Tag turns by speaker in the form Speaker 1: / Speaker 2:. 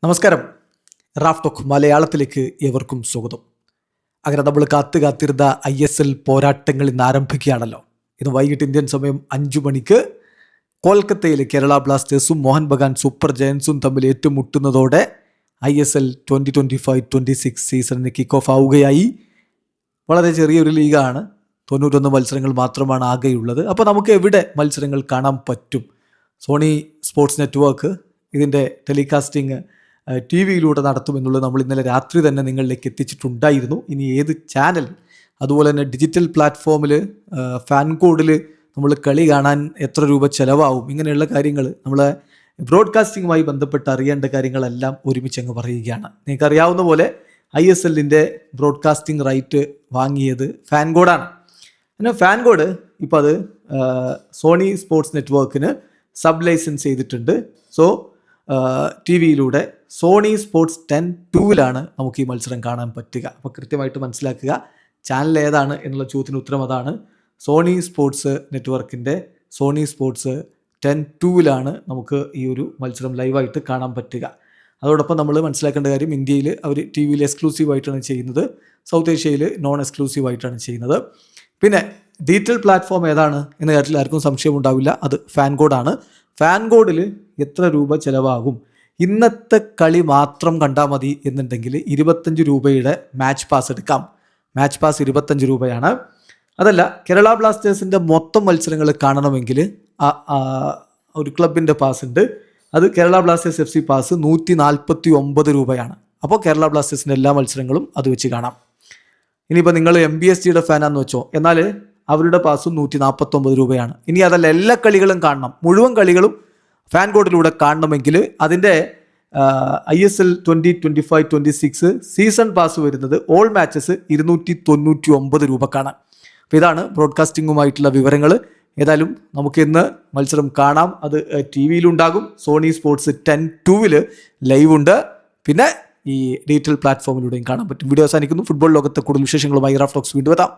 Speaker 1: നമസ്കാരം. Raf talk മലയാളത്തിലേക്ക് ഏവർക്കും സ്വാഗതം. അങ്ങനെ നമ്മൾ കാത്തിരുന്ന ISL പോരാട്ടങ്ങൾ ഇന്ന് ആരംഭിക്കുകയാണല്ലോ. ഇന്ന് വൈകിട്ട് ഇന്ത്യൻ സമയം 5 മണിക്ക് കൊൽക്കത്തയിൽ കേരള ബ്ലാസ്റ്റേഴ്സും മോഹൻ ബഗാൻ സൂപ്പർ ജയൻസും തമ്മിൽ ഏറ്റുമുട്ടുന്നതോടെ ISL 2025-26 സീസണിന് കിക്ക് ഓഫ് ആവുകയായി. വളരെ ചെറിയൊരു ലീഗാണ്, 91 മത്സരങ്ങൾ മാത്രമാണ് ആകെയുള്ളത്. അപ്പോൾ നമുക്ക് എവിടെ മത്സരങ്ങൾ കാണാൻ പറ്റും? സോണി സ്പോർട്സ് നെറ്റ്വർക്ക് ഇതിൻ്റെ ടെലികാസ്റ്റിംഗ് TV-യിലൂടെ നടത്തുമെന്നുള്ളത് നമ്മൾ ഇന്നലെ രാത്രി തന്നെ നിങ്ങളിലേക്ക് എത്തിച്ചിട്ടുണ്ടായിരുന്നു. ഇനി ഏത് ചാനൽ, അതുപോലെ തന്നെ ഡിജിറ്റൽ പ്ലാറ്റ്ഫോമിൽ ഫാൻ കോഡിൽ നമ്മൾ കളി കാണാൻ എത്ര രൂപ ചിലവാകും, ഇങ്ങനെയുള്ള കാര്യങ്ങൾ നമ്മളെ ബ്രോഡ്കാസ്റ്റിങ്ങുമായി ബന്ധപ്പെട്ട് അറിയേണ്ട കാര്യങ്ങളെല്ലാം ഒരുമിച്ച് അങ്ങ് പറയുകയാണ്. നിങ്ങൾക്കറിയാവുന്ന പോലെ ISL-ൻ്റെ ബ്രോഡ്കാസ്റ്റിംഗ് റൈറ്റ് വാങ്ങിയത് ഫാൻ കോഡാണ്. പിന്നെ ഫാൻ കോഡ് ഇപ്പോൾ അത് സോണി സ്പോർട്സ് നെറ്റ്വർക്കിന് സബ് ലൈസൻസ് ചെയ്തിട്ടുണ്ട്. സോ TV-യിലൂടെ സോണി സ്പോർട്സ് 10-2-ലാണ് നമുക്ക് ഈ മത്സരം കാണാൻ പറ്റുക. അപ്പോൾ കൃത്യമായിട്ട് മനസ്സിലാക്കുക, ചാനൽ ഏതാണ് എന്നുള്ള ചോദ്യത്തിന് ഉത്തരം അതാണ്. സോണി സ്പോർട്സ് നെറ്റ്വർക്കിൻ്റെ സോണി സ്പോർട്സ് 10-2-ലാണ് നമുക്ക് ഈ ഒരു മത്സരം ലൈവായിട്ട് കാണാൻ പറ്റുക. അതോടൊപ്പം നമ്മൾ മനസ്സിലാക്കേണ്ട കാര്യം, ഇന്ത്യയിൽ അവർ TV-യിൽ എക്സ്ക്ലൂസീവായിട്ടാണ് ചെയ്യുന്നത്, സൗത്ത് ഏഷ്യയിൽ നോൺ എക്സ്ക്ലൂസീവായിട്ടാണ് ചെയ്യുന്നത്. പിന്നെ ഡിജിറ്റൽ പ്ലാറ്റ്ഫോം ഏതാണ് എന്ന കാര്യത്തിൽ ആർക്കും സംശയം ഉണ്ടാവില്ല, അത് ഫാൻ കോഡാണ്. ഫാൻ കോഡിൽ എത്ര രൂപ ചിലവാകും? ഇന്നത്തെ കളി മാത്രം കണ്ടാൽ മതി എന്നുണ്ടെങ്കിൽ 25 രൂപയുടെ മാച്ച് പാസ് എടുക്കാം. മാച്ച് പാസ് 25 രൂപയാണ്. അതല്ല, കേരള ബ്ലാസ്റ്റേഴ്സിൻ്റെ മൊത്തം മത്സരങ്ങൾ കാണണമെങ്കിൽ ഒരു ക്ലബിൻ്റെ പാസ് ഉണ്ട്, അത് കേരള ബ്ലാസ്റ്റേഴ്സ് FC പാസ് 149 രൂപയാണ്. അപ്പോൾ കേരള ബ്ലാസ്റ്റേഴ്സിൻ്റെ എല്ലാ മത്സരങ്ങളും അത് വെച്ച് കാണാം. ഇനിയിപ്പോൾ നിങ്ങൾ MBSGയുടെ ഫാനാന്ന് വെച്ചോ, എന്നാൽ അവരുടെ പാസും 149 രൂപയാണ്. ഇനി അതല്ല, എല്ലാ കളികളും കാണണം, മുഴുവൻ കളികളും ഫാൻ കോഡിലൂടെ കാണണമെങ്കിൽ അതിൻ്റെ ISL 2025-26 സീസൺ പാസ് വരുന്നത് ഓൾ മാച്ചസ് 299 രൂപക്കാണ്. അപ്പോൾ ഇതാണ് ബ്രോഡ്കാസ്റ്റിങ്ങുമായിട്ടുള്ള വിവരങ്ങൾ. ഏതായാലും നമുക്ക് ഇന്ന് മത്സരം കാണാം. അത് TV-യിലുണ്ടാകും. സോണി സ്പോർട്സ് 10-2-ൽ ലൈവ് ഉണ്ട്. പിന്നെ ഈ ഡിജിറ്റൽ പ്ലാറ്റ്ഫോമിലൂടെയും കാണാൻ പറ്റും. വീഡിയോ അവസാനിക്കുന്നു. ഫുട്ബോൾ ലോകത്തെ കൂടുതൽ വിശേഷങ്ങളുമായി റാഫ് ടോക്സ് വീണ്ടും എത്താം.